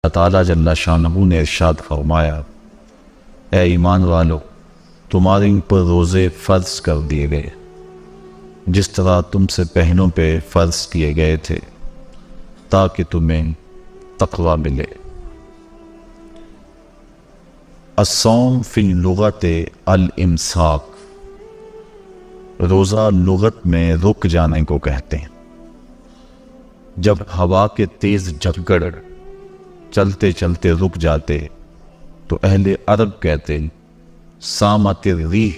اللہ تعالیٰ جل شانہ نے ارشاد فرمایا، اے ایمان والو، تمہارے اوپر روزے فرض کر دیے گئے جس طرح تم سے پہلوں پہ فرض کیے گئے تھے تاکہ تمہیں تقوی ملے۔ الصوم فی اللغت الامساک، روزہ لغت میں رک جانے کو کہتے ہیں۔ جب ہوا کے تیز جھگڑ چلتے چلتے رک جاتے تو اہل عرب کہتے سامت الریح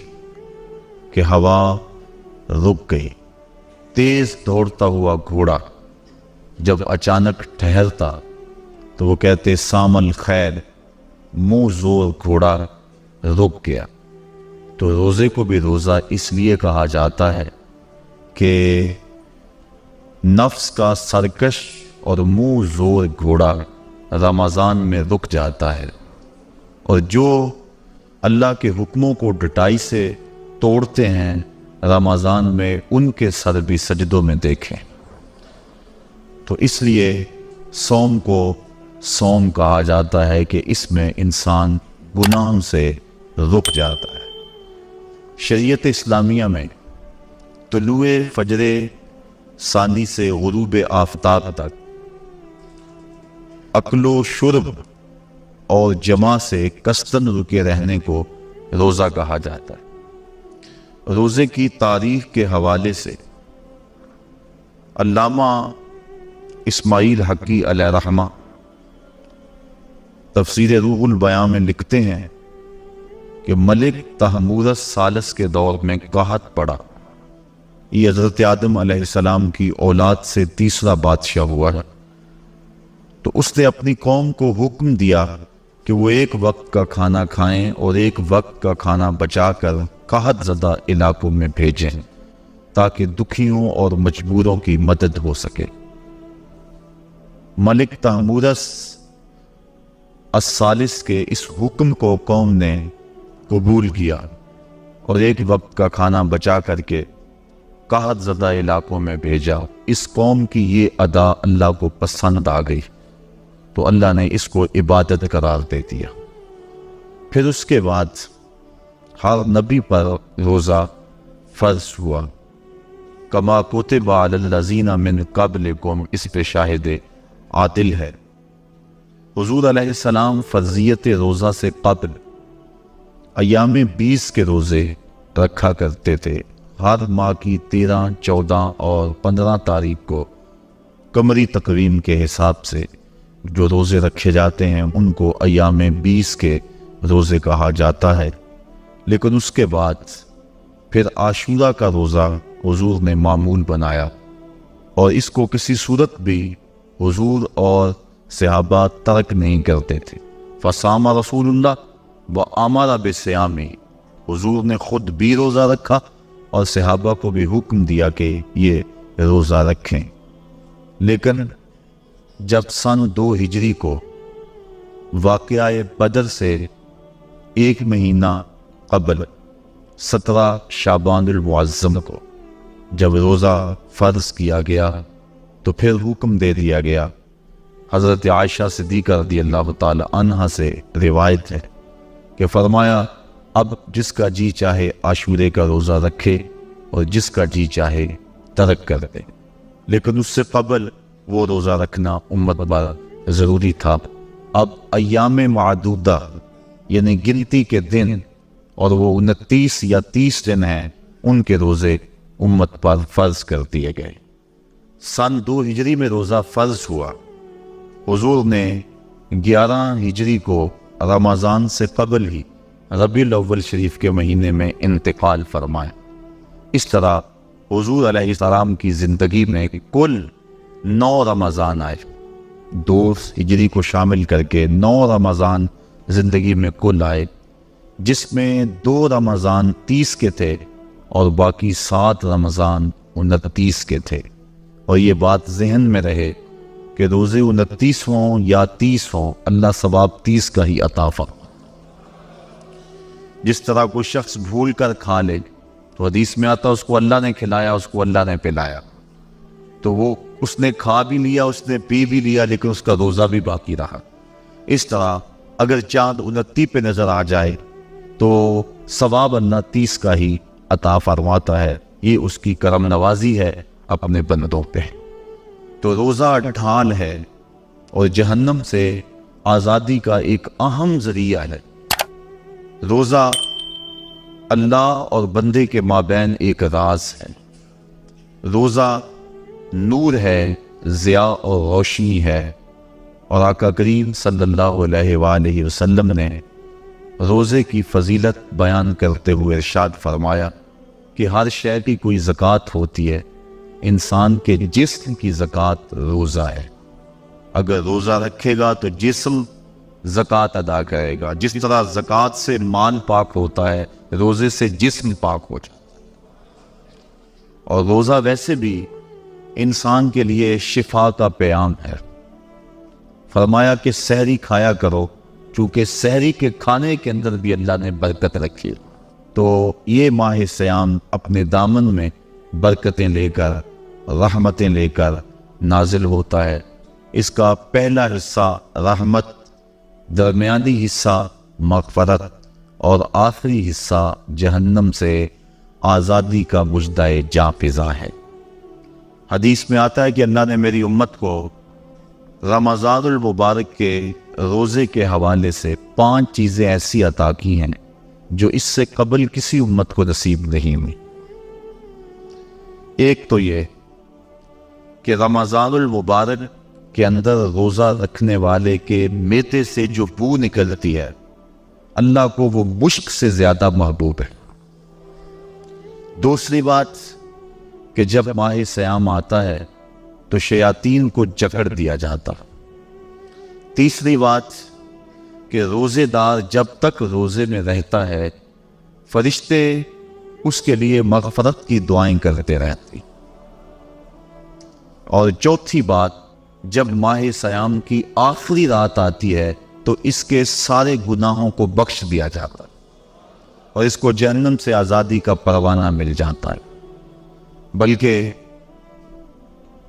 کہ ہوا رک گئی۔ تیز دوڑتا ہوا گھوڑا جب اچانک ٹھہرتا تو وہ کہتے سام الخیر، منہ زور گھوڑا رک گیا۔ تو روزے کو بھی روزہ اس لیے کہا جاتا ہے کہ نفس کا سرکش اور منہ زور گھوڑا رمضان میں رک جاتا ہے، اور جو اللہ کے حکموں کو ڈٹائی سے توڑتے ہیں رمضان میں ان کے سر بھی سجدوں میں دیکھیں۔ تو اس لیے صوم کو صوم کہا جاتا ہے کہ اس میں انسان گناہوں سے رک جاتا ہے۔ شریعت اسلامیہ میں طلوع فجر ثانی سے غروب آفتاب تک اکل و شرب اور جماع سے قصداً رکے رہنے کو روزہ کہا جاتا ہے۔ روزے کی تاریخ کے حوالے سے علامہ اسماعیل حقی علیہ رحمہ تفسیر روح البیان میں لکھتے ہیں کہ ملک تحمورث ثالث کے دور میں قحط پڑا۔ یہ حضرت آدم علیہ السلام کی اولاد سے تیسرا بادشاہ ہوا ہے۔ تو اس نے اپنی قوم کو حکم دیا کہ وہ ایک وقت کا کھانا کھائیں اور ایک وقت کا کھانا بچا کر قحط زدہ علاقوں میں بھیجیں تاکہ دکھیوں اور مجبوروں کی مدد ہو سکے۔ ملک تحمورث الثالث کے اس حکم کو قوم نے قبول کیا اور ایک وقت کا کھانا بچا کر کے قحط زدہ علاقوں میں بھیجا۔ اس قوم کی یہ ادا اللہ کو پسند آ گئی تو اللہ نے اس کو عبادت قرار دے دیا۔ پھر اس کے بعد ہر نبی پر روزہ فرض ہوا۔ کما کتب علی الذین من قبلکم، اس پہ شاہد عادل ہے۔ حضور علیہ السلام فرضیت روزہ سے قبل ایام 20 کے روزے رکھا کرتے تھے۔ ہر ماہ کی 13، 14 اور 15 تاریخ کو قمری تقویم کے حساب سے جو روزے رکھے جاتے ہیں ان کو ایام 20 کے روزے کہا جاتا ہے۔ لیکن اس کے بعد پھر عاشورہ کا روزہ حضور نے معمول بنایا، اور اس کو کسی صورت بھی حضور اور صحابہ ترک نہیں کرتے تھے۔ فصام رسول اللہ وامر بصیام، حضور نے خود بھی روزہ رکھا اور صحابہ کو بھی حکم دیا کہ یہ روزہ رکھیں۔ لیکن جب سن 2 ہجری کو واقعہ بدر سے ایک مہینہ قبل 17 شعبان المعظم کو جب روزہ فرض کیا گیا تو پھر حکم دے دیا گیا۔ حضرت عائشہ صدیقہ رضی اللہ تعالی عنہا سے روایت ہے کہ فرمایا، اب جس کا جی چاہے عاشورے کا روزہ رکھے اور جس کا جی چاہے ترک کر دے، لیکن اس سے قبل وہ روزہ رکھنا امت پر ضروری تھا۔ اب ایام معدودہ یعنی گنتی کے دن، اور وہ 29 یا 30 دن ہیں، ان کے روزے امت پر فرض کر دیے گئے۔ سن 2 ہجری میں روزہ فرض ہوا۔ حضور نے 11 ہجری کو رمضان سے قبل ہی ربیع الاول شریف کے مہینے میں انتقال فرمایا۔ اس طرح حضور علیہ السلام کی زندگی میں کل 9 رمضان آئے، 2 ہجری کو شامل کر کے 9 رمضان زندگی میں کل آئے، جس میں 2 رمضان 30 کے تھے اور باقی 7 رمضان 29 کے تھے۔ اور یہ بات ذہن میں رہے کہ روزے 29 ہوں یا 30 ہوں، اللہ ثواب 30 کا ہی عطا فرمائے۔ جس طرح کوئی شخص بھول کر کھا لے تو حدیث میں آتا اس کو اللہ نے کھلایا، اس کو اللہ نے پلایا، تو وہ اس نے کھا بھی لیا، اس نے پی بھی لیا، لیکن اس کا روزہ بھی باقی رہا۔ اس طرح اگر چاند 29 پہ نظر آ جائے تو ثواب اللہ 30 کا ہی عطا فرماتا ہے. یہ اس کی کرم نوازی ہے اپنے بندوں پہ. تو روزہ ڈھال ہے اور جہنم سے آزادی کا ایک اہم ذریعہ ہے. روزہ اللہ اور بندے کے مابین ایک راز ہے. روزہ نور ہے، ضیاء اور روشنی ہے. اور آقا کریم صلی اللہ علیہ وآلہ وسلم نے روزے کی فضیلت بیان کرتے ہوئے ارشاد فرمایا کہ ہر شے کی کوئی زکوٰۃ ہوتی ہے، انسان کے جسم کی زکوٰۃ روزہ ہے. اگر روزہ رکھے گا تو جسم زکوٰۃ ادا کرے گا. جس طرح زکوٰۃ سے مال پاک ہوتا ہے، روزے سے جسم پاک ہو جاتا ہے. اور روزہ ویسے بھی انسان کے لیے شفا کا پیام ہے. فرمایا کہ سحری کھایا کرو، چونکہ سحری کے کھانے کے اندر بھی اللہ نے برکت رکھی. تو یہ ماہ صیام اپنے دامن میں برکتیں لے کر، رحمتیں لے کر نازل ہوتا ہے. اس کا پہلا حصہ رحمت، درمیانی حصہ مغفرت اور آخری حصہ جہنم سے آزادی کا مژدہ جاں فضا ہے. حدیث میں آتا ہے کہ اللہ نے میری امت کو رمضان المبارک کے روزے کے حوالے سے 5 چیزیں ایسی عطا کی ہیں جو اس سے قبل کسی امت کو نصیب نہیں ہوئی. ایک تو یہ کہ رمضان المبارک کے اندر روزہ رکھنے والے کے میتے سے جو بو نکلتی ہے، اللہ کو وہ مشک سے زیادہ محبوب ہے. دوسری بات کہ جب ماہ صیام آتا ہے تو شیاطین کو جکڑ دیا جاتا. تیسری بات کہ روزے دار جب تک روزے میں رہتا ہے، فرشتے اس کے لیے مغفرت کی دعائیں کرتے رہتے. اور چوتھی بات، جب ماہ صیام کی آخری رات آتی ہے تو اس کے سارے گناہوں کو بخش دیا جاتا ہے اور اس کو جہنم سے آزادی کا پروانہ مل جاتا ہے. بلکہ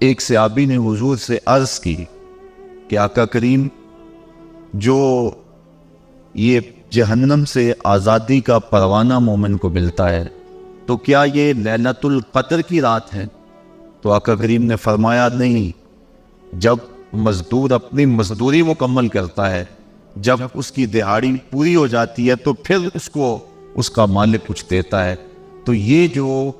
ایک صحابی نے حضور سے عرض کی کہ آقا کریم، جو یہ جہنم سے آزادی کا پروانہ مومن کو ملتا ہے تو کیا یہ لیلۃ القدر کی رات ہے؟ تو آقا کریم نے فرمایا نہیں. جب مزدور اپنی مزدوری مکمل کرتا ہے، جب اس کی دہاڑی پوری ہو جاتی ہے تو پھر اس کو اس کا مالک کچھ دیتا ہے. تو یہ جو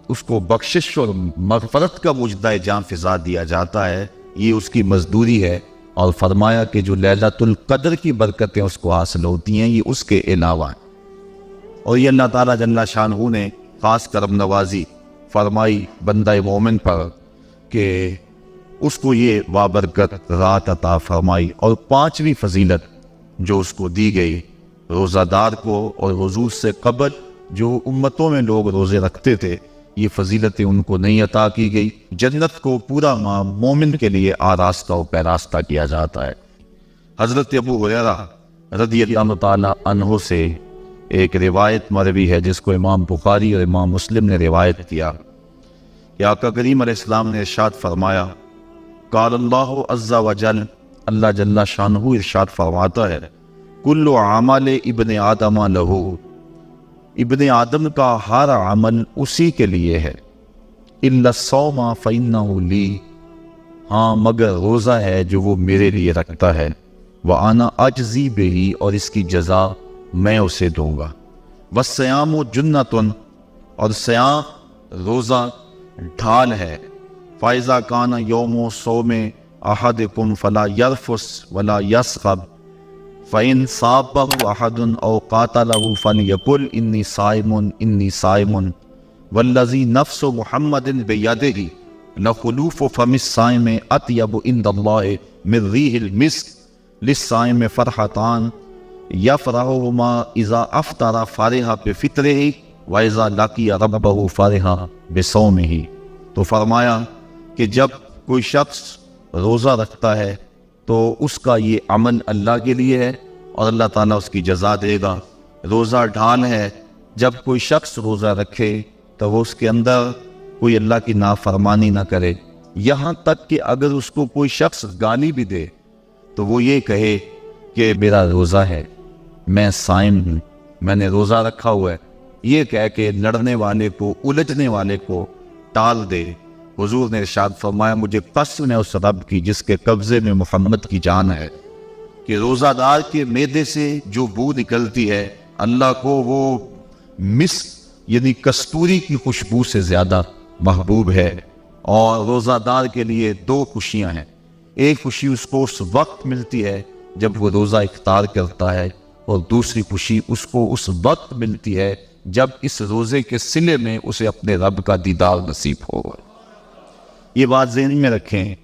اس کو بخشش اور مغفرت کا مژدہ جاں فضا دیا جاتا ہے، یہ اس کی مزدوری ہے. اور فرمایا کہ جو لیلۃ القدر کی برکتیں اس کو حاصل ہوتی ہیں، یہ اس کے علاوہ ہیں. اور یہ اللہ تعالیٰ جل شانہ نے خاص کرم نوازی فرمائی بندہ مومن پر کہ اس کو یہ بابرکت رات عطا فرمائی. اور 5ویں فضیلت جو اس کو دی گئی روزہ دار کو، اور حضور سے قبل جو امتوں میں لوگ روزے رکھتے تھے، یہ فضیلتیں ان کو نہیں عطا کی گئی. جنت کو پورا ماہ مومن کے لیے آراستہ و پیراستہ کیا جاتا ہے. حضرت ابو ہریرہ رضی اللہ تعالیٰ عنہ سے ایک روایت مروی ہے جس کو امام بخاری اور امام مسلم نے روایت کیا کہ آقا کریم علیہ السلام نے ارشاد فرمایا، قال اللہ عز وجل، اللہ جل شانہ ارشاد فرماتا ہے، کل عمل ابن آدم لہو، ابن آدم کا ہر عمل اسی کے لیے ہے، الا الصوم فإنہ لی، ہاں مگر روزہ ہے جو وہ میرے لیے رکھتا ہے، وأنا اجزی بہ، اور اس کی جزا میں اسے دوں گا، والصیام جنۃ، اور صیام روزہ ڈھال ہے، فإذا کان یوم صوم احدکم فلا یرفث ولا یصخب فإن صابه أحد أو قاتله فليقل إني صائم والذي نفس محمد بيده لخلوف فم الصائم أطيب عند الله من ريح المسك للصائم فرحتان يفرحهما إذا أفطر فرح بفطره وإذا لقي ربه فرح بصومه. تو فرمایا کہ جب کوئی شخص روزہ رکھتا ہے تو اس کا یہ عمل اللہ کے لیے ہے اور اللہ تعالیٰ اس کی جزا دے گا. روزہ ڈھال ہے، جب کوئی شخص روزہ رکھے تو وہ اس کے اندر کوئی اللہ کی نافرمانی نہ کرے، یہاں تک کہ اگر اس کو کوئی شخص گالی بھی دے تو وہ یہ کہے کہ میرا روزہ ہے، میں صائم ہوں، میں نے روزہ رکھا ہوا ہے، یہ کہہ کے لڑنے والے کو، الجھنے والے کو ٹال دے۔ حضور نے ارشاد فرمایا مجھے قسم ہے اس رب کی جس کے قبضے میں محمد کی جان ہے کہ روزہ دار کے معدے سے جو بو نکلتی ہے اللہ کو وہ مسک یعنی کستوری کی خوشبو سے زیادہ محبوب ہے۔ اور روزہ دار کے لیے دو خوشیاں ہیں، ایک خوشی اس کو اس وقت ملتی ہے جب وہ روزہ افطار کرتا ہے، اور دوسری خوشی اس کو اس وقت ملتی ہے جب اس روزے کے صلے میں اسے اپنے رب کا دیدار نصیب ہوگا۔ یہ بات ذہن میں رکھیں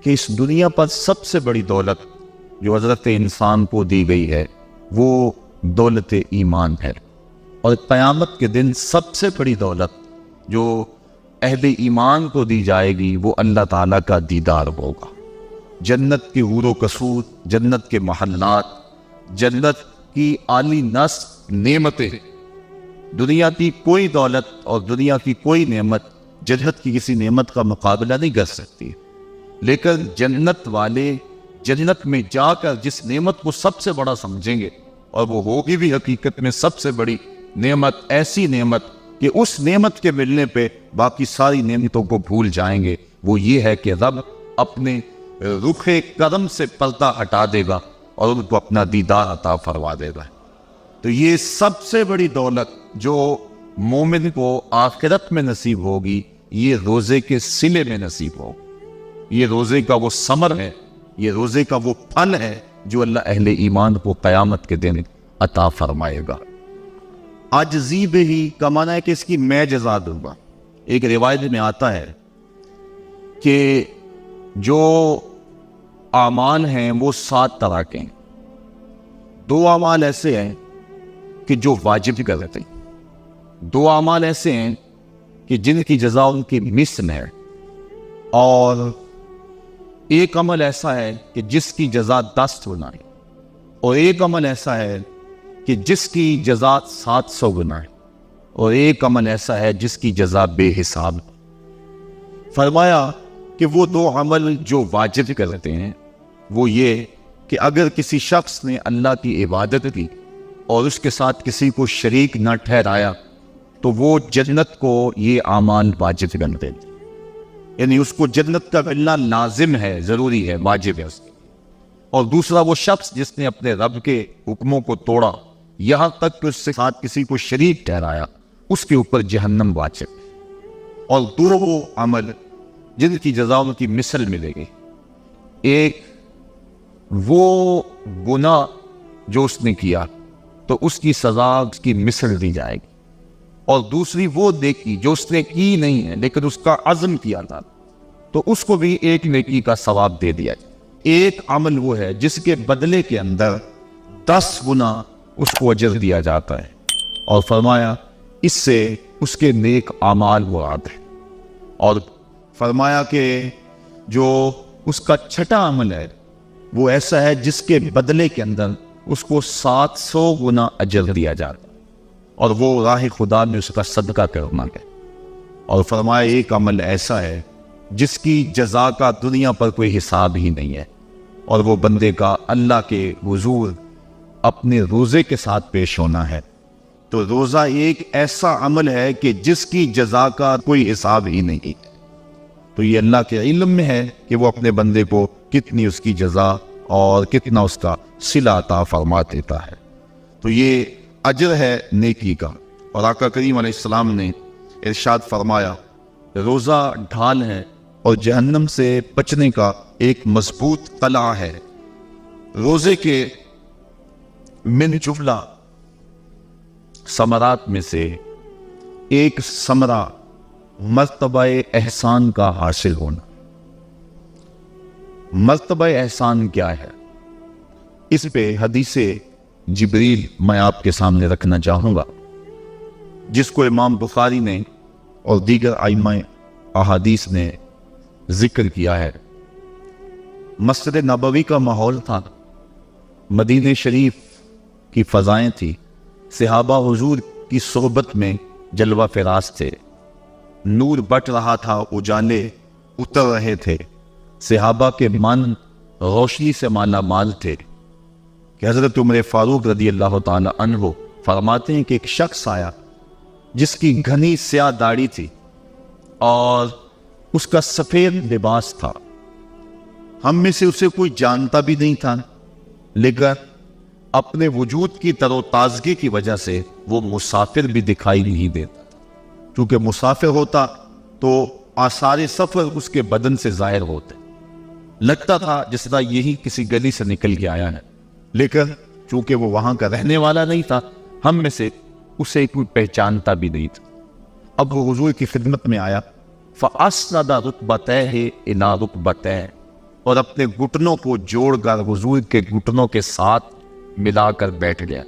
کہ اس دنیا پر سب سے بڑی دولت جو حضرت انسان کو دی گئی ہے وہ دولت ایمان ہے، اور قیامت کے دن سب سے بڑی دولت جو اہل ایمان کو دی جائے گی وہ اللہ تعالیٰ کا دیدار ہوگا۔ جنت کی حور و قصور، جنت کے محلات، جنت کی عالی نصب نعمتیں، دنیا کی کوئی دولت اور دنیا کی کوئی نعمت جنت کی کسی نعمت کا مقابلہ نہیں کر سکتی۔ لیکن جنت والے جنت میں جا کر جس نعمت کو سب سے بڑا سمجھیں گے، اور وہ ہوگی بھی حقیقت میں سب سے بڑی نعمت، ایسی نعمت کہ اس نعمت کے ملنے پہ باقی ساری نعمتوں کو بھول جائیں گے، وہ یہ ہے کہ رب اپنے رخ کرم سے پردہ ہٹا دے گا اور ان کو اپنا دیدار عطا فرما دے گا۔ تو یہ سب سے بڑی دولت جو مومن کو آخرت میں نصیب ہوگی یہ روزے کے صلے میں نصیب ہوگی۔ یہ روزے کا وہ ثمر ہے، یہ روزے کا وہ پھل ہے جو اللہ اہل ایمان کو قیامت کے دن عطا فرمائے گا۔ عاجزی بہی کا معنی ہے کہ اس کی میں جزا دوں گا۔ ایک روایت میں آتا ہے کہ جو اعمال ہیں وہ 7 طرح کے ہیں۔ 2 اعمال ایسے ہیں کہ جو واجب کرتے ہیں، 2 اعمال ایسے ہیں کہ جن کی جزا ان کی مثل ہے، اور ایک عمل ایسا ہے کہ جس کی جزا 10 گنا ہے، اور ایک عمل ایسا ہے کہ جس کی جزا 700 گنا ہے، اور ایک عمل ایسا ہے جس کی جزا بے حساب ہے۔ فرمایا کہ وہ 2 عمل جو واجب کرتے ہیں وہ یہ کہ اگر کسی شخص نے اللہ کی عبادت کی اور اس کے ساتھ کسی کو شریک نہ ٹھہرایا تو وہ جنت کو یہ اعمال واجب کر دیتے، یعنی اس کو جنت کا ملنا لازم ہے، ضروری ہے، واجب ہے اس کے۔ اور دوسرا وہ شخص جس نے اپنے رب کے حکموں کو توڑا یہاں تک کہ اس کے ساتھ کسی کو شریک ٹھہرایا، اس کے اوپر جہنم واجب ہے۔ اور 2 وہ عمل جن کی جزا ان کی مثل ملے گی، ایک وہ گناہ جو اس نے کیا تو اس کی سزا اس کی مثل دی جائے گی، اور دوسری وہ نیکی جو اس نے کی نہیں ہے لیکن اس کا عزم کیا تھا تو اس کو بھی ایک نیکی کا ثواب دے دیا جائے۔ ایک عمل وہ ہے جس کے بدلے کے اندر 10 گنا اس کو اجر دیا جاتا ہے، اور فرمایا اس سے اس کے نیک اعمال مراد ہیں۔ اور فرمایا کہ جو اس کا چھٹا عمل ہے وہ ایسا ہے جس کے بدلے کے اندر اس کو 700 گنا اجر دیا جاتا ہے، اور وہ راہ خدا میں اس کا صدقہ کرنا ہے۔ اور فرمایا ایک عمل ایسا ہے جس کی جزا کا دنیا پر کوئی حساب ہی نہیں ہے، اور وہ بندے کا اللہ کے حضور اپنے روزے کے ساتھ پیش ہونا ہے۔ تو روزہ ایک ایسا عمل ہے کہ جس کی جزا کا کوئی حساب ہی نہیں ہے، تو یہ اللہ کے علم میں ہے کہ وہ اپنے بندے کو کتنی اس کی جزا اور کتنا اس کا صلہ عطا فرما دیتا ہے۔ تو یہ اجر ہے نیکی کا۔ اور آقا کریم علیہ السلام نے ارشاد فرمایا روزہ ڈھال ہے اور جہنم سے بچنے کا ایک مضبوط قلعہ ہے۔ روزے کے من جملہ ثمرات میں سے ایک ثمرہ مرتبہ احسان کا حاصل ہونا۔ مرتبہ احسان کیا ہے؟ اس پہ حدیث جبریل میں آپ کے سامنے رکھنا چاہوں گا، جس کو امام بخاری نے اور دیگر ائمہ احادیث نے ذکر کیا ہے۔ مسجد نبوی کا ماحول تھا، مدینہ شریف کی فضائیں تھی، صحابہ حضور کی صحبت میں جلوہ فراز تھے، نور بٹ رہا تھا، اجالے اتر رہے تھے، صحابہ کے من روشنی سے مالا مال تھے۔ کہ حضرت عمر فاروق رضی اللہ تعالی عنہ فرماتے ہیں کہ ایک شخص آیا جس کی گھنی سیاہ داڑھی تھی اور اس کا سفید لباس تھا. ہم میں سے اسے کوئی جانتا بھی نہیں تھا، لیکن اپنے وجود کی تر و تازگی کی وجہ سے وہ مسافر بھی دکھائی نہیں دیتا. چونکہ مسافر ہوتا تو آثار سفر اس کے بدن سے ظاہر ہوتے، لگتا تھا جس طرح یہی کسی گلی سے نکل کے آیا ہے. لیکن چونکہ وہ وہاں کا رہنے والا نہیں تھا، ہم میں سے اسے کوئی پہچانتا بھی نہیں تھا. اب وہ حضور کی خدمت میں آیا، فَأَسْنَدَ رُكْبَتَيْهِ إِلَىٰ رُكْبَتَيْهِ، اور اپنے گھٹنوں کو جوڑ کر حضور کے گھٹنوں کے ساتھ ملا کر بیٹھ گیا.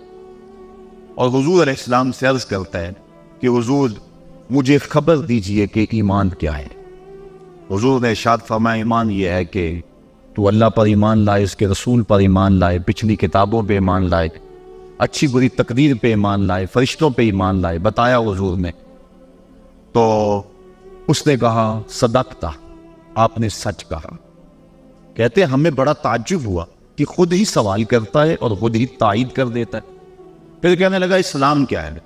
اور حضور علیہ السلام سے عرض کرتا ہے کہ حضور مجھے خبر دیجئے کہ ایمان کیا ہے. حضور نے ارشاد فرمایا ایمان یہ ہے کہ تو اللہ پر ایمان لائے، اس کے رسول پر ایمان لائے، پچھلی کتابوں پہ ایمان لائے، اچھی بری تقدیر پہ ایمان لائے، فرشتوں پہ ایمان لائے. بتایا حضور نے تو اس نے کہا صدقتا، آپ نے سچ کہا. کہتے ہمیں بڑا تعجب ہوا کہ خود ہی سوال کرتا ہے اور خود ہی تائید کر دیتا ہے. پھر کہنے لگا اسلام کیا ہے؟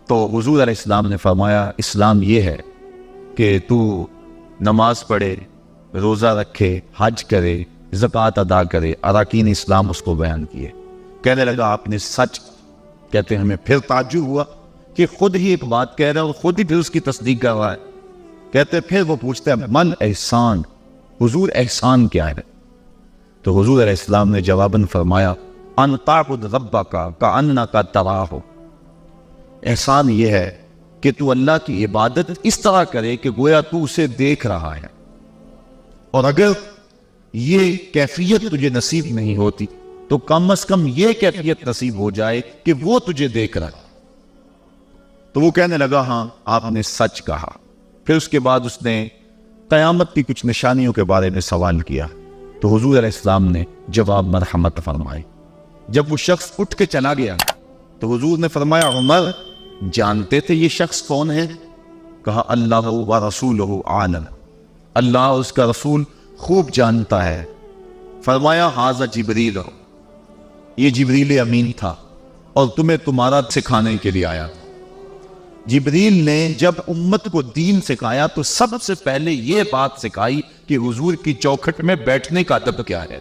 تو حضور علیہ السلام نے فرمایا اسلام یہ ہے کہ تو نماز پڑھے، روزہ رکھے، حج کرے، زکوٰۃ ادا کرے. اراکین اسلام اس کو بیان کیے. کہنے لگا آپ نے سچ. کہتے ہمیں پھر تعجب ہوا کہ خود ہی ایک بات کہہ رہا ہے اور خود ہی پھر اس کی تصدیق کر رہا ہے. کہتے پھر وہ پوچھتے ہیں من احسان، حضور احسان کیا ہے؟ تو حضور علیہ السلام نے جواباً فرمایا ان تعبد ربک کأنک تراہ. احسان یہ ہے کہ تو اللہ کی عبادت اس طرح کرے کہ گویا تو اسے دیکھ رہا ہے. اور اگر یہ کیفیت تجھے نصیب نہیں ہوتی تو کم از کم یہ کیفیت نصیب ہو جائے کہ وہ تجھے دیکھ رہا ہے. تو وہ کہنے لگا ہاں آپ نے سچ کہا. پھر اس کے بعد اس نے قیامت کی کچھ نشانیوں کے بارے میں سوال کیا تو حضور علیہ السلام نے جواب مرحمت فرمائی. جب وہ شخص اٹھ کے چلا گیا تو حضور نے فرمایا عمر جانتے تھے یہ شخص کون ہے؟ کہا اللہ و رسولہ عالم، اللہ اور اس کا رسول خوب جانتا ہے. فرمایا ھذا جبریل، یہ جبریل امین تھا اور تمہیں تمہارا سکھانے کے لیے آیا. جبریل نے جب امت کو دین سکھایا تو سب سے پہلے یہ بات سکھائی کہ حضور کی چوکھٹ میں بیٹھنے کا ادب کیا ہے.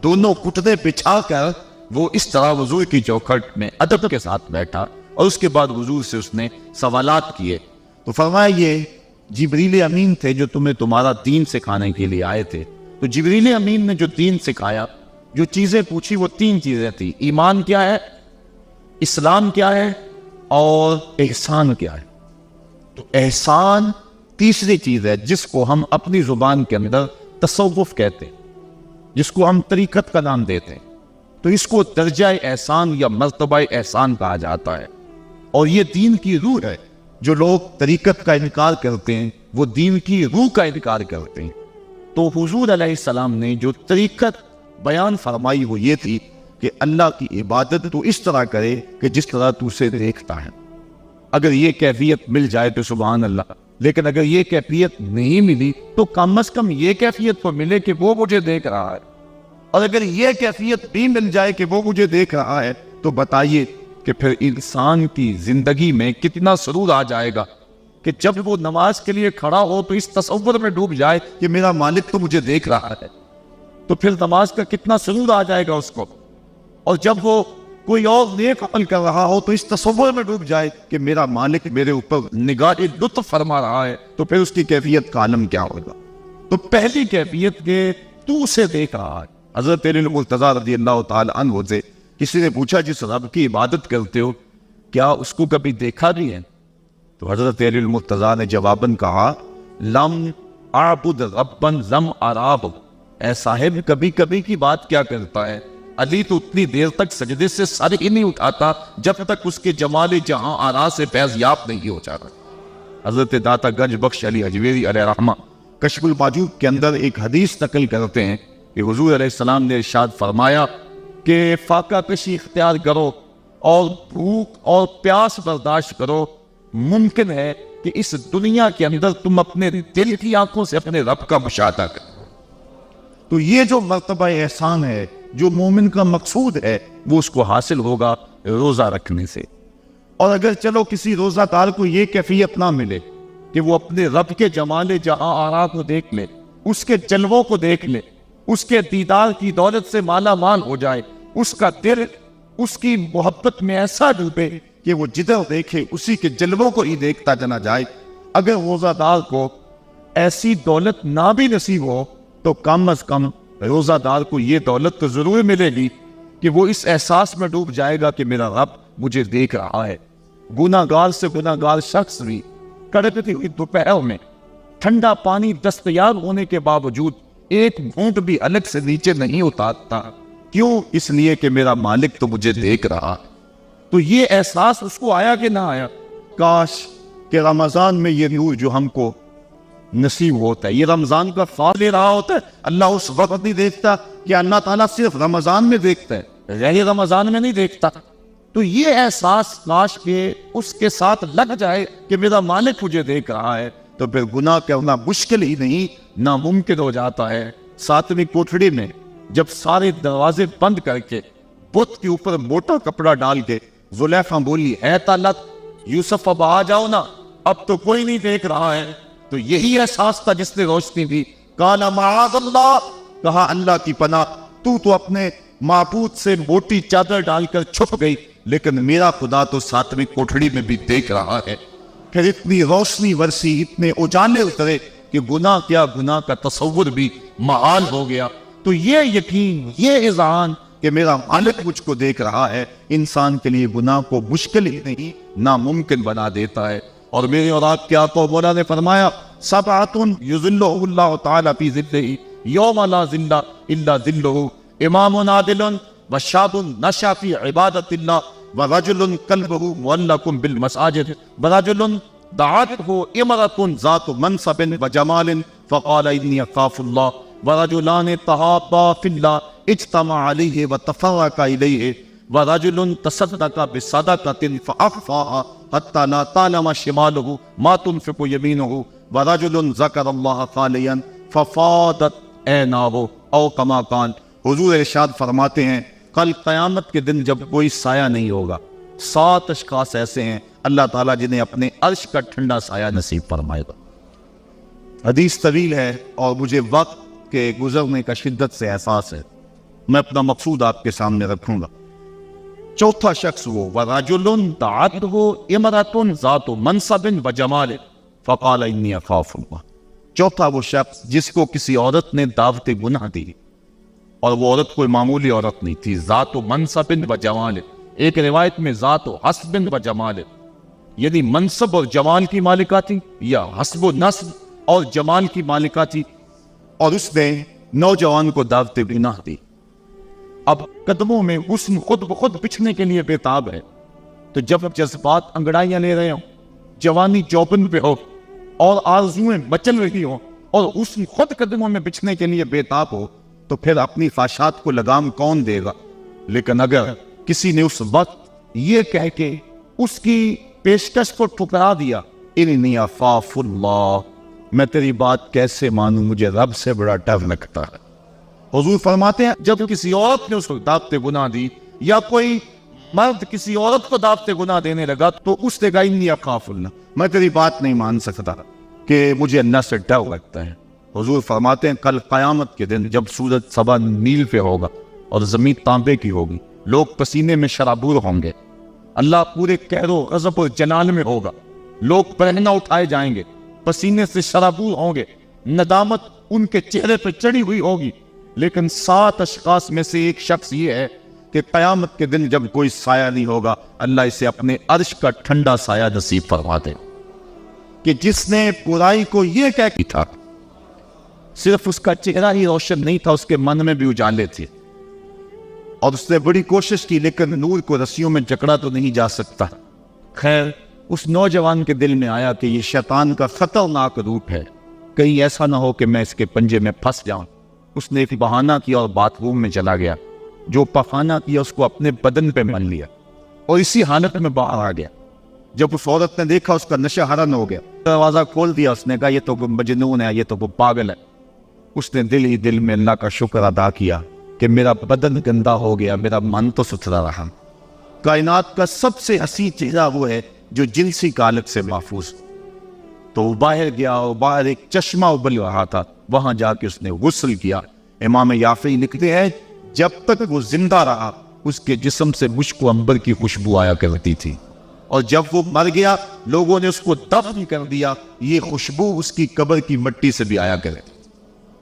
دونوں گھٹنے بچھا کر وہ اس طرح حضور کی چوکھٹ میں ادب کے ساتھ بیٹھا اور اس کے بعد حضور سے اس نے سوالات کیے. تو فرمایا یہ جبریل امین تھے جو تمہیں تمہارا دین سکھانے کے لیے آئے تھے. تو جبریل امین نے جو دین سکھایا، جو چیزیں پوچھی وہ 3 چیزیں تھیں. ایمان کیا ہے، اسلام کیا ہے اور احسان کیا ہے. تو احسان تیسری چیز ہے جس کو ہم اپنی زبان کے اندر تصوف کہتے ہیں، جس کو ہم طریقت کا نام دیتے ہیں. تو اس کو درجہ احسان یا مرتبہ احسان کہا جاتا ہے اور یہ دین کی روح ہے. جو لوگ طریقت کا انکار کرتے ہیں وہ دین کی روح کا انکار کرتے ہیں. تو حضور علیہ السلام نے جو طریقت بیان فرمائی وہ یہ تھی کہ اللہ کی عبادت تو اس طرح کرے کہ جس طرح تو اسے دیکھتا ہے. اگر یہ کیفیت مل جائے تو سبحان اللہ، لیکن اگر یہ کیفیت نہیں ملی تو کم از کم یہ کیفیت تو ملے کہ وہ مجھے دیکھ رہا ہے. اور اگر یہ کیفیت بھی مل جائے کہ وہ مجھے دیکھ رہا ہے تو بتائیے کہ پھر انسان کی زندگی میں کتنا سرور آ جائے گا کہ جب وہ نماز کے لیے کھڑا ہو تو اس تصور میں ڈوب جائے کہ میرا مالک تو مجھے دیکھ رہا ہے. تو پھر نماز کا کتنا سرور آ جائے گا اس کو. اور جب وہ کوئی اور نیک عمل کر رہا ہو تو اس تصور میں ڈوب جائے کہ میرا مالک میرے اوپر نگاہ لطف فرما رہا ہے، تو پھر اس کی کیفیت کا عالم کیا ہوگا. تو پہلی کیفیت کہ تو اسے دیکھ رہا ہے. حضرت علی المرتضیٰ رضی اللہ تعالی عنہ سے کسی نے پوچھا جس رب کی عبادت کرتے ہو کیا اس کو کبھی دیکھا بھی ہے؟ تو حضرت علی المرتضیٰ نے جواباً کہا لم اعبد ربا لم اراه. اے صاحب کبھی کبھی کی بات کیا کرتا ہے، علی تو اتنی دیر تک سجدے سے سر ہی نہیں اٹھاتا جب تک اس کے جمال جہاں آرا سے فیض یاب نہیں ہو جاتا. حضرت داتا گنج بخش علی اجمیری علیہ رحمہ کشف الماجوب کے اندر ایک حدیث نقل کرتے ہیں کہ حضور علیہ السلام نے ارشاد فرمایا کہ فاقہ کشی اختیار کرو اور بھوک اور پیاس برداشت کرو. ممکن ہے کہ اس دنیا کے اندر تم اپنے دل کی آنکھوں سے اپنے رب کا مشاہدہ کرو. تو یہ جو مرتبہ احسان ہے جو مومن کا مقصود ہے وہ اس کو حاصل ہوگا روزہ رکھنے سے۔ اور اگر چلو کسی روزہ دار کو یہ کیفیت نہ ملے کہ وہ اپنے رب کے جمال جہاں آرا کو دیکھ لے، اس کے جلووں کو دیکھ لے، اس کے دیدار کی دولت سے مالا مال ہو جائے، اس کا دل اس کی محبت میں ایسا ڈوبے کہ وہ جدھر دیکھے اسی کے جلووں کو ہی دیکھتا چلا جائے، اگر روزہ دار کو ایسی دولت نہ بھی نصیب ہو تو کم از کم روزہ دار کو یہ دولت تو ضرور ملے گی کہ وہ اس احساس میں ڈوب جائے گا کہ میرا رب مجھے دیکھ رہا ہے۔ گناہ گار سے گناہ گار شخص بھی کڑکتی ہوئی دوپہر میں ٹھنڈا پانی دستیاب ہونے کے باوجود ایک گھونٹ بھی الگ سے نیچے نہیں اتارتا، کیوں؟ اس لیے کہ میرا مالک تو مجھے دیکھ رہا۔ تو یہ احساس اس کو آیا کہ نہ آیا؟ کاش کہ رمضان میں یہ نور جو ہم کو نصیب ہوتا ہے، یہ رمضان کا فال لے رہا ہوتا ہے، اللہ اس وقت نہیں دیکھتا کہ اللہ تعالیٰ صرف رمضان میں دیکھتا ہے، غیر رمضان میں نہیں دیکھتا۔ تو یہ احساس کاش کہ اس کے ساتھ لگ جائے کہ میرا مالک مجھے دیکھ رہا ہے، تو پھر گناہ کرنا مشکل ہی نہیں، ناممکن ہو جاتا ہے۔ ساتویں کوٹھڑی میں جب سارے دروازے بند کر کے بت کے اوپر موٹا کپڑا ڈال کے زلیخا بولی، اے طلعت، یوسف اب آ جاؤ نا، اب تو کوئی نہیں دیکھ رہا ہے، تو یہی احساس تھا جس نے روشنی دی۔ قال معاذ اللہ، کہا اللہ کی پناہ، تو اپنے معبود سے موٹی چادر ڈال کر چھپ گئی، لیکن میرا خدا تو ساتویں کوٹھڑی میں بھی دیکھ رہا ہے۔ پھر اتنی روشنی ورسی، اتنے اجالے اترے کہ گناہ کیا، گناہ کا تصور بھی محال ہو گیا۔ تو یہ یقین، یہ اذعان کہ میرا مالک مجھ کو دیکھ رہا ہے، انسان کے لیے گناہ کو مشکل ہی نہیں ناممکن بنا دیتا ہے۔ اور میرے اور آپ کے آقا مولا نے فرمایا، سبعۃ یظلھم اللہ تعالی فی ظلہ یوم لا ظل الا ظلہ، امام عادل وشاب نشأ فی عبادۃ اللہ ورجل قلبہ معلق بالمساجد ورجل دعته امرأة ذات منصب وجمال فقال انی اخاف اللہ ورجلان تحابا فی اللہ اجتمع علیہ وتفرقا الیہ ورجل تصدق بصدقة فأخفاها حتى لا تعلم شماله ما تنفق يمينه ورجل ذكر الله خاليا ففاضت عيناه او كما قال۔ حضور ارشاد فرماتے ہیں کل قیامت کے دن جب کوئی سایہ نہیں ہوگا، 7 اشخاص ایسے ہیں اللہ تعالیٰ جنہیں اپنے عرش کا ٹھنڈا سایہ نصیب فرمائے گا۔ حدیث طویل ہے اور مجھے وقت کے گزرنے کا شدت سے احساس ہے، میں اپنا مقصود آپ کے سامنے رکھوں گا۔ چوتھا شخص وہ وَرَجُلٌ دَعَتْهُ امرأة ذات منصب وجمال فقال انی اخاف اللہ۔ چوتھا وہ شخص جس کو کسی عورت نے دعوت گناہ دی، اور وہ عورت کوئی معمولی عورت نہیں تھی، ذات منصب وجمال، ایک روایت میں ذات حسب وجمال، یعنی منصب اور جمال کی مالکہ تھی، یا حسب و نسب اور جمال کی مالکہ تھی، اور اس نے نوجوان کو دعوت گناہ دی۔ اب قدموں میں حسن خود بخود بچھنے کے لیے بےتاب ہے، تو جب جذبات انگڑائیاں لے رہے ہوں، جوانی چوپن پہ ہو اور آرزویں مچل رہی ہوں اور حسن خود قدموں میں بچھنے کے لیے بےتاب ہو، تو پھر اپنی خواہشات کو لگام کون دے گا؟ لیکن اگر کسی نے اس وقت یہ کہہ کے اس کی پیشکش کو ٹھکرا دیا، انی اخاف اللہ، میں تیری بات کیسے مانوں، مجھے رب سے بڑا ڈر لگتا ہے۔ حضور فرماتے ہیں جب کسی عورت نے اس کو دعوت گناہ دی، یا کوئی مرد کسی عورت کو دعوت گناہ دینے لگا، تو اس نے کہا انی اخاف اللہ، میں تیری بات نہیں مان سکتا کہ مجھے اللہ سے ڈر لگتا ہے۔ حضور فرماتے ہیں کل قیامت کے دن جب سورج سبا نیل پہ ہوگا اور زمین تانبے کی ہوگی، لوگ پسینے میں شرابور ہوں گے، اللہ پورے قہر و غضب و جلال میں ہوگا، لوگ پرہنہ اٹھائے جائیں گے، پسینے سے شرابور ہوں گے، ندامت ان کے چہرے پہ چڑھی ہوئی ہوگی، لیکن 7 اشخاص میں سے ایک شخص یہ ہے کہ قیامت کے دن جب کوئی سایہ نہیں ہوگا، اللہ اسے اپنے عرش کا ٹھنڈا سایہ نصیب فرما دے، کہ جس نے برائی کو یہ کہہ کی تھا، صرف اس کا چہرہ ہی روشن نہیں تھا، اس کے من میں بھی اجالے تھے، اور اس نے بڑی کوشش کی، لیکن نور کو رسیوں میں جکڑا تو نہیں جا سکتا۔ خیر، اس نوجوان کے دل میں آیا کہ یہ شیطان کا خطرناک روپ ہے، کہیں ایسا نہ ہو کہ میں اس کے پنجے میں پھنس جاؤں۔ اس نے ایک بہانہ کیا اور باتھ روم میں چلا گیا، جو پخانہ کیا اس کو اپنے بدن پہ مل لیا، اور اسی حالت میں باہر آ گیا۔ جب اس عورت نے دیکھا اس کا نشہ حرن ہو گیا، دروازہ کھول دیا، اس نے کہا یہ تو مجنون ہے، یہ تو پاگل ہے۔ اس نے دل ہی دل میں اللہ کا شکر ادا کیا کہ میرا بدن گندا ہو گیا، میرا من تو ستھرا رہا۔ کائنات کا سب سے حسین چہرہ وہ ہے جو جنسی کالک سے محفوظ۔ تو وہ باہر گیا اور باہر ایک چشمہ ابل رہا تھا، وہاں جا کے اس نے غسل کیا۔ امام یافعی لکھتے ہیں جب تک وہ زندہ رہا اس کے جسم سے مشک و عنبر کی خوشبو آیا کرتی تھی، اور جب وہ مر گیا لوگوں نے اس کو دفن کر دیا، یہ خوشبو اس کی قبر کی مٹی سے بھی آیا کرے۔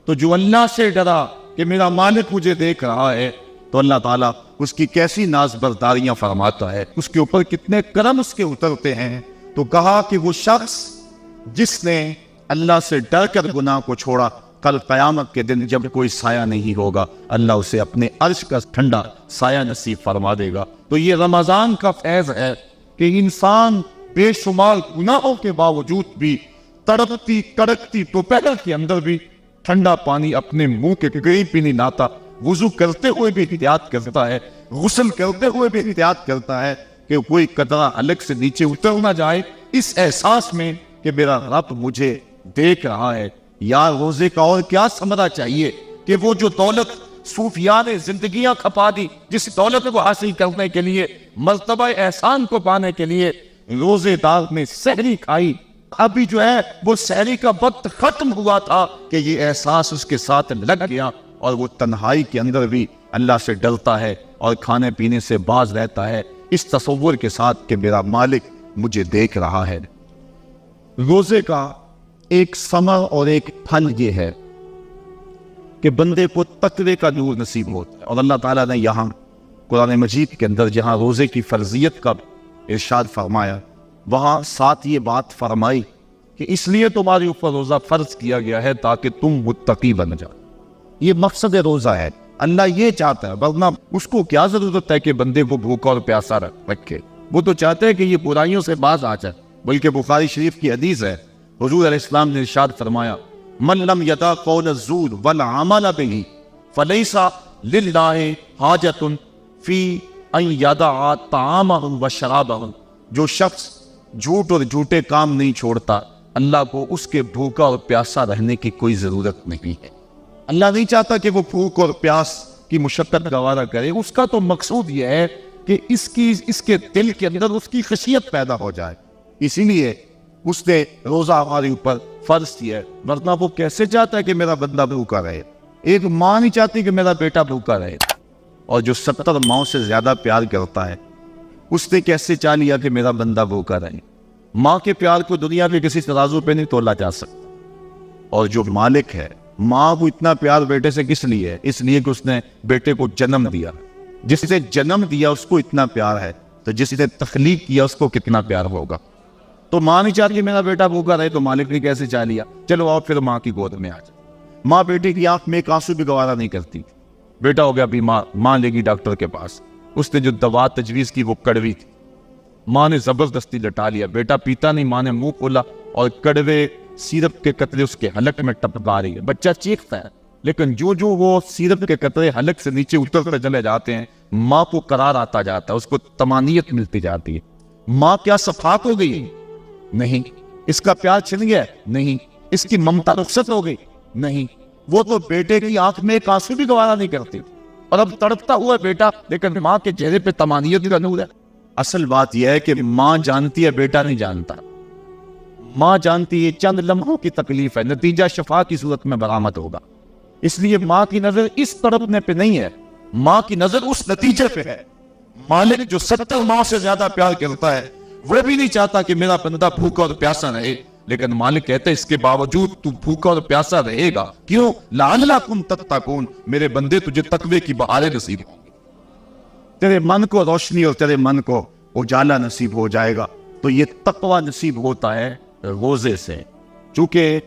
تو جو اللہ سے ڈرا کہ میرا مالک مجھے دیکھ رہا ہے، تو اللہ تعالیٰ اس کی کیسی ناز برداریاں فرماتا ہے، اس کے اوپر کتنے کرم اس کے اترتے ہیں۔ تو کہا کہ وہ شخص جس نے اللہ سے ڈر کر گناہ کو چھوڑا، کل قیامت کے دن جب کوئی سایہ نہیں ہوگا، اللہ اسے اپنے عرش کا ٹھنڈا سایہ نصیب فرما دے گا۔ تو یہ رمضان کا فیض ہے کہ انسان بے شمار گناہوں کے باوجود بھی تڑپتی کڑکتی دوپہر کے اندر بھی ٹھنڈا پانی اپنے منہ کے قریب بھی نہیں لاتا، وضو کرتے ہوئے بھی احتیاط کرتا ہے، غسل کرتے ہوئے بھی احتیاط کرتا ہے کہ کوئی قطرہ حلق سے نیچے اتر نہ جائے، اس احساس میں کہ میرا رب مجھے دیکھ رہا ہے۔ یار روزے کا اور کیا ثمرہ چاہیے کہ وہ جو دولت صوفیاء نے زندگیاں کھپا دی، جس دولت کو حاصل کرنے کے لیے، مرتبہ احسان کو پانے کے لیے روزے دار نے سحری کھائی، ابھی جو ہے وہ سحری کا وقت ختم ہوا تھا کہ یہ احساس اس کے ساتھ لگ گیا، اور وہ تنہائی کے اندر بھی اللہ سے ڈرتا ہے اور کھانے پینے سے باز رہتا ہے، اس تصور کے ساتھ کہ میرا مالک مجھے دیکھ رہا ہے۔ روزے کا ایک ثمر اور ایک پھل یہ ہے کہ بندے کو تقوی کا نور نصیب ہوتا ہے، اور اللہ تعالیٰ نے یہاں قرآن مجید کے اندر جہاں روزے کی فرضیت کا ارشاد فرمایا، وہاں ساتھ یہ بات فرمائی کہ اس لیے تمہارے اوپر روزہ فرض کیا گیا ہے تاکہ تم متقی بن جاؤ۔ یہ مقصد روزہ ہے، اللہ یہ چاہتا ہے، ورنہ اس کو کیا ضرورت ہے کہ بندے کو بھوکا اور پیاسا رکھے؟ وہ تو چاہتے ہیں کہ یہ برائیوں سے باز آ جائے۔ بلکہ بخاری شریف کی حدیث ہے، حضور علیہ السلام نے ارشاد فرمایا من لم یدع قول الزور والعمل به فلیس للہ حاجۃ فی ان یدع طعامہ وشرابہ، جو شخص جھوٹ اور جھوٹے کام نہیں چھوڑتا، اللہ کو اس کے بھوکا اور پیاسا رہنے کی کوئی ضرورت نہیں ہے۔ اللہ نہیں چاہتا کہ وہ بھوک اور پیاس کی مشقت گوارا کرے، اس کا تو مقصود یہ ہے کہ اس کے دل کے اندر اس کی خشیت پیدا ہو جائے، اسی لیے اس نے روزہ ہمارے اوپر فرض کیا ہے، ورنہ وہ کیسے چاہتا ہے کہ میرا بندہ بھوکا رہے؟ ایک ماں نہیں چاہتی کہ میرا بیٹا بھوکا رہے، اور جو 70 ماؤں سے زیادہ پیار کرتا ہے اس نے کیسے چاہ لیا کہ میرا بندہ بھوکا رہے؟ ماں کے پیار کو دنیا میں کسی ترازو پہ نہیں تولا جا سکتا، اور جو مالک ہے، ماں کو اتنا پیار بیٹے سے کس لیے ہے؟ اس لیے کہ اس نے بیٹے کو جنم دیا، جس نے جنم دیا اس کو اتنا پیار ہے، تو جس نے تخلیق کیا اس کو کتنا پیار ہوگا؟ تو ماں نہیں چاہتی میرا بیٹا بھوکا رہے، تو مالک نے کیسے چاہ لیا؟ چلو آپ پھر ماں کی گود میں آ جائے۔ ماں بیٹے کی آنکھ میں ایک آنسو بھی گوارا نہیں کرتی، بیٹا ہو گیا بیمار، ماں لے گی ڈاکٹر کے پاس، اس نے جو دوا تجویز کی وہ کڑوی تھی، ماں نے زبردستی لٹا لیا، بیٹا پیتا نہیں، ماں نے منہ کھولا اور کڑوے سیرپ کے قطرے اس کے حلق میں ٹپکا رہی ہے، بچہ چیختا ہے، لیکن جو وہ سیرپ کے قطرے حلق سے نیچے اترتے چلے جاتے ہیں، ماں کو قرار آتا جاتا ہے، اس کو طمانینت ملتی جاتی ہے۔ ماں کیا صفاق ہو گئی؟ نہیں۔ اس کا پیار چھن گیا؟ نہیں۔ اس کی ممتا رخصت ہو گئی؟ نہیں۔ وہ تو بیٹے کی آنکھ میں ایک آنسو بھی گوارا نہیں کرتی، اور اب تڑپتا ہوا بیٹا، لیکن ماں کے چہرے پہ طمانینت کا نور ہے۔ اصل بات یہ ہے کہ ماں جانتی ہے، بیٹا نہیں جانتا۔ ماں جانتی ہے چند لمحوں کی تکلیف ہے، نتیجہ شفا کی صورت میں برآمد ہوگا، اس لیے ماں کی نظر اس تڑپنے پہ نہیں ہے، ماں کی نظر اس نتیجے پہ ہے۔ مالک جو 70 ماں سے زیادہ پیار کرتا ہے، وہ بھی نہیں چاہتا کہ میرا بندہ بھوکا اور پیاسا رہے، لیکن مالک کہتا ہے اس کے باوجود تو بھوکا اور پیاسا رہے گا، کیوں؟ لعلکم تتقون، میرے بندے تجھے تقوی کی بہاریں نصیب ہوں گی، تیرے من کو روشنی اور تیرے من کو اجالا نصیب ہو جائے گا۔ تو یہ تقوی نصیب ہوتا ہے روزے سے۔ چونکہ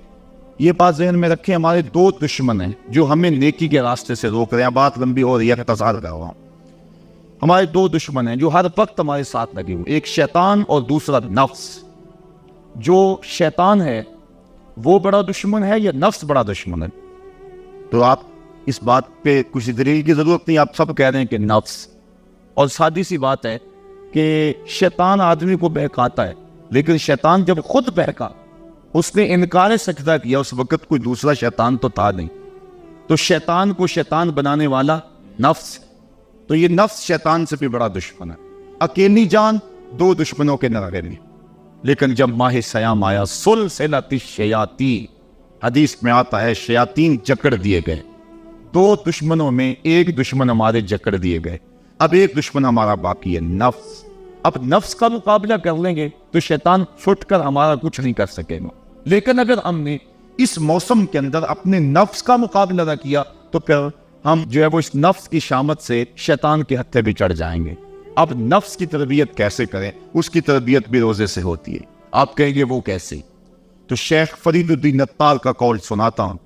یہ بات ذہن میں رکھیں، ہمارے 2 دشمن ہیں جو ہمیں نیکی کے راستے سے روک رہے ہیں۔ بات لمبی ہو رہی ہے، اختصار کر رہا ہوں۔ ہمارے 2 دشمن ہیں جو ہر وقت ہمارے ساتھ لگے ہوئے، ایک شیطان اور دوسرا نفس۔ جو شیطان ہے وہ بڑا دشمن ہے یا نفس بڑا دشمن ہے؟ تو آپ اس بات پہ کچھ دلیل کی ضرورت نہیں، آپ سب کہہ رہے ہیں کہ نفس۔ اور سادی سی بات ہے کہ شیطان آدمی کو بہکاتا ہے، لیکن شیطان جب خود بہکا، اس نے انکار سجدہ کیا، اس وقت کوئی دوسرا شیطان تو تھا نہیں، تو شیطان کو شیطان بنانے والا نفس. تو یہ نفس شیطان سے بھی بڑا دشمن ہے. اکیلی جان دو دشمنوں کے نظر میں. لیکن جب ماہ سیام آیا سلسلۃ الشیاطین، حدیث میں آتا ہے شیاطین جکڑ دیے گئے. دو دشمنوں میں ایک دشمن ہمارے جکڑ دیے گئے. اب ایک دشمن ہمارا باقی ہے، نفس. اب نفس کا مقابلہ کر لیں گے تو شیطان چھٹ کر ہمارا کچھ نہیں کر سکے گا. لیکن اگر ہم نے اس موسم کے اندر اپنے نفس کا مقابلہ نہ کیا تو پھر ہم جو ہے وہ اس نفس کی شامت سے شیطان کے ہتھے بھی چڑھ جائیں گے. اب نفس کی تربیت کیسے کریں؟ اس کی تربیت بھی روزے سے ہوتی ہے. آپ کہیں گے وہ کیسے؟ تو شیخ فرید الدین عطار کا قول سناتا ہوں.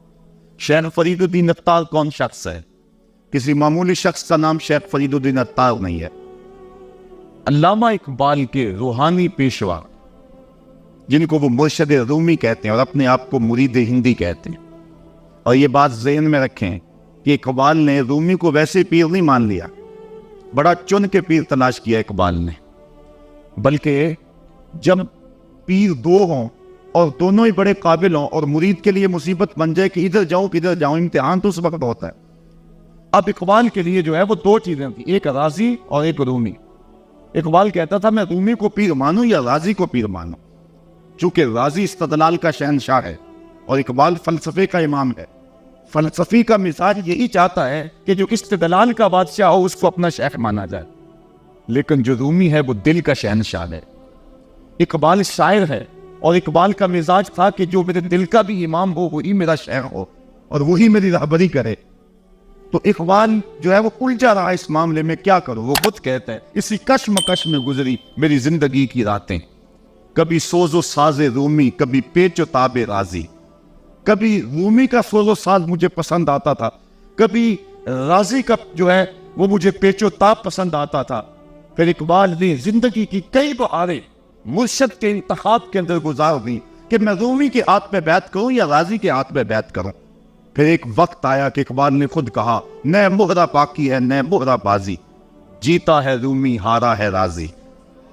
شیخ فرید الدین عطار کون شخص ہے؟ کسی معمولی شخص کا نام شیخ فرید الدین عطار نہیں ہے. علامہ اقبال کے روحانی پیشوا، جن کو وہ مرشد رومی کہتے ہیں اور اپنے آپ کو مرید ہندی کہتے ہیں. اور یہ بات ذہن میں رکھیں کہ اقبال نے رومی کو ویسے پیر نہیں مان لیا، بڑا چن کے پیر تلاش کیا اقبال نے. بلکہ جب پیر دو ہوں اور دونوں ہی بڑے قابل ہوں اور مرید کے لیے مصیبت بن جائے کہ ادھر جاؤں کدھر جاؤں، امتحان تو اس وقت ہوتا ہے. اب اقبال کے لیے جو ہے وہ دو چیزیں تھیں، ایک رازی اور ایک رومی. اقبال کہتا تھا میں رومی کو پیر مانوں یا رازی کو پیر مانوں. چونکہ رازی استدلال کا شہنشاہ ہے اور اقبال فلسفے کا امام ہے. فلسفی کا مزاج یہی چاہتا ہے کہ جو استدلال کا بادشاہ ہو اس کو اپنا شیخ مانا جائے. لیکن جو رومی ہے وہ دل کا شہنشاہ ہے. اقبال شاعر ہے اور اقبال کا مزاج تھا کہ جو میرے دل کا بھی امام ہو وہی میرا شیخ ہو اور وہی میری رہبری کرے. تو اقبال جو ہے وہ الجھا رہا اس معاملے میں، کیا کرو؟ وہ خود کہتا ہے اسی کشمکش میں گزری میری زندگی کی راتیں، کبھی سوز و ساز رومی، کبھی پیچ و تاب رازی. کبھی رومی کا سوز و ساز مجھے پسند آتا تھا، کبھی رازی کا جو ہے وہ مجھے پیچ و تاب پسند آتا تھا. پھر اقبال نے زندگی کی کئی بہاریں مرشد کے انتخاب کے اندر گزار دی کہ میں رومی کے ہاتھ میں بیعت کروں یا رازی کے ہاتھ میں بیعت کروں. پھر ایک وقت آیا کہ اقبال نے خود کہا نئے مہرہ باقی ہے نئے مہرہ بازی، جیتا ہے رومی ہارا ہے رازی.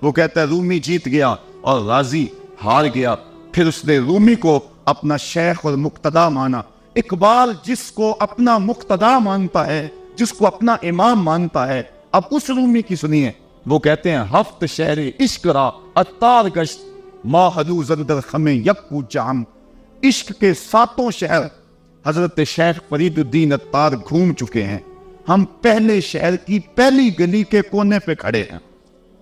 وہ کہتا ہے رومی جیت گیا اور رازی ہار گیا. پھر اس نے رومی کو اپنا شیخ اور مقتدا مانا. اقبال جس کو اپنا مقتدا مانتا ہے، جس کو اپنا امام مانتا ہے، اب اس رومی کی سنیے. وہ کہتے ہیں ہفت شہر عشق را اتار گشت ما حدو زندر خمیں یکو جام. عشق کے ساتوں شہر حضرت شیخ فرید الدین عطار گھوم چکے ہیں. ہم پہلے شہر کی پہلی گلی کے کونے پہ کھڑے ہیں.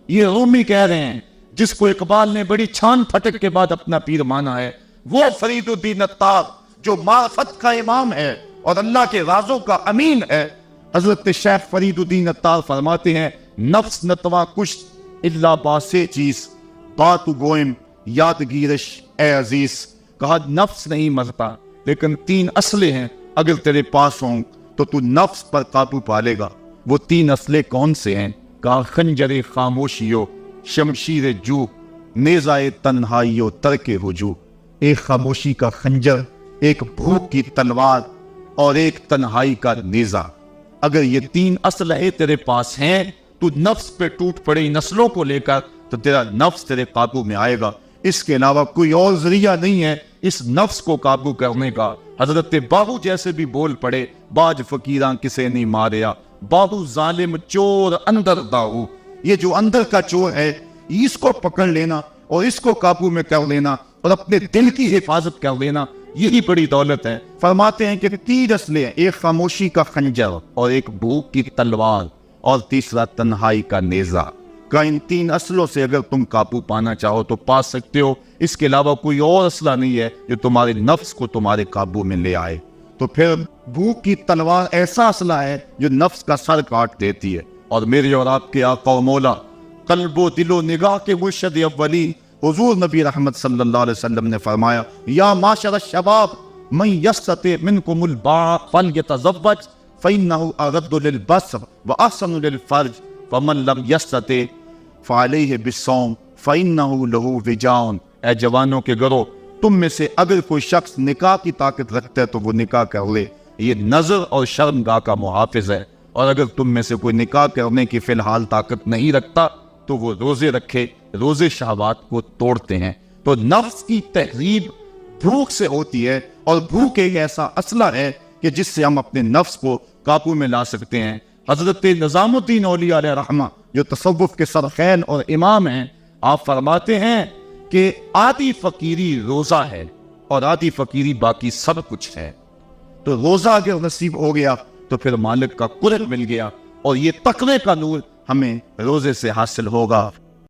یہ رومی کہہ رہے ہیں جس کو اقبال نے بڑی چھان پھٹک کے بعد اپنا پیر مانا ہے، وہ فرید الدین عطار جو معرفت کا امام ہے اور اللہ کے رازوں کا امین ہے. حضرت شیخ فرید الدین عطار فرماتے ہیں نفس نتوا کشت اللہ باسے چیز بات گوئم یاد گیرش اے عزیز. کہا نفس نہیں مرتا لیکن تین اصلیں ہیں اگر تیرے پاس ہوں تو تو نفس پر قابو پالے گا. وہ تین اصلیں کون سے ہیں؟ کہا خنجر خاموشیو شمشیر جو نیزائے تنہائیو ترک رجوع. ایک خاموشی کا خنجر، ایک بھوک کی تلوار اور ایک تنہائی کا نیزہ. اگر یہ تین اسلحے تیرے پاس ہیں تو نفس پہ ٹوٹ پڑی نسلوں کو لے کر تو تیرا نفس تیرے قابو میں آئے گا. اس کے علاوہ کوئی اور ذریعہ نہیں ہے اس نفس کو قابو کرنے کا. حضرت باہو جیسے بھی بول پڑے باج فقیراں کسے نہیں ماریا، باہو ظالم چور اندر داؤ. یہ جو اندر کا چور ہے اس کو پکڑ لینا اور اس کو قابو میں کر لینا اور اپنے دل کی حفاظت کر لینا، یہی بڑی دولت ہے. فرماتے ہیں کہ تین اصلیں ہیں، ایک خاموشی کا خنجر اور ایک بھوک کی تلوار اور تیسرا تنہائی کا نیزہ. کہ ان تین اصلوں سے اگر تم قابو پانا چاہو تو پا سکتے ہو. اس کے علاوہ کوئی اور اصلہ نہیں ہے جو تمہارے نفس کو تمہارے قابو میں لے آئے. تو پھر بھوک کی تلوار ایسا اصلہ ہے جو نفس کا سر کاٹ دیتی ہے. اور میرے اور آپ کے آقا و مولا قلب و دل و نگاہ کے مرشد اولی حضور نبی رحمت صلی اللہ علیہ وسلم نے فرمایا یا معاشر الشباب من یستطع منکم الباء فلیتزوج فإنہ اغض للبصر واحسن للفرج ومن لم یستطع فعلیہ بالصوم فإنہ لہ وجاء. اے جوانوں کے گروہ، تم میں سے اگر کوئی شخص نکاح کی طاقت رکھتا ہے تو وہ نکاح کر لے. یہ نظر اور شرمگاہ کا محافظ ہے. اور اگر تم میں سے کوئی نکاح کرنے کی فی الحال طاقت نہیں رکھتا تو وہ روزے رکھے. روزے شہوات کو توڑتے ہیں. تو نفس کی تہذیب بھوک سے ہوتی ہے اور بھوک ایک ایسا اصلہ ہے کہ جس سے ہم اپنے نفس کو قابو میں لا سکتے ہیں. حضرت نظام الدین اولیاء علیہ رحمہ جو تصوف کے سرخین اور امام ہیں، آپ فرماتے ہیں کہ آدھی فقیری روزہ ہے اور آدھی فقیری باقی سب کچھ ہے. تو روزہ اگر نصیب ہو گیا تو پھر مالک کا قرب مل گیا، اور یہ تقوی کا نور ہمیں روزے سے حاصل ہوگا.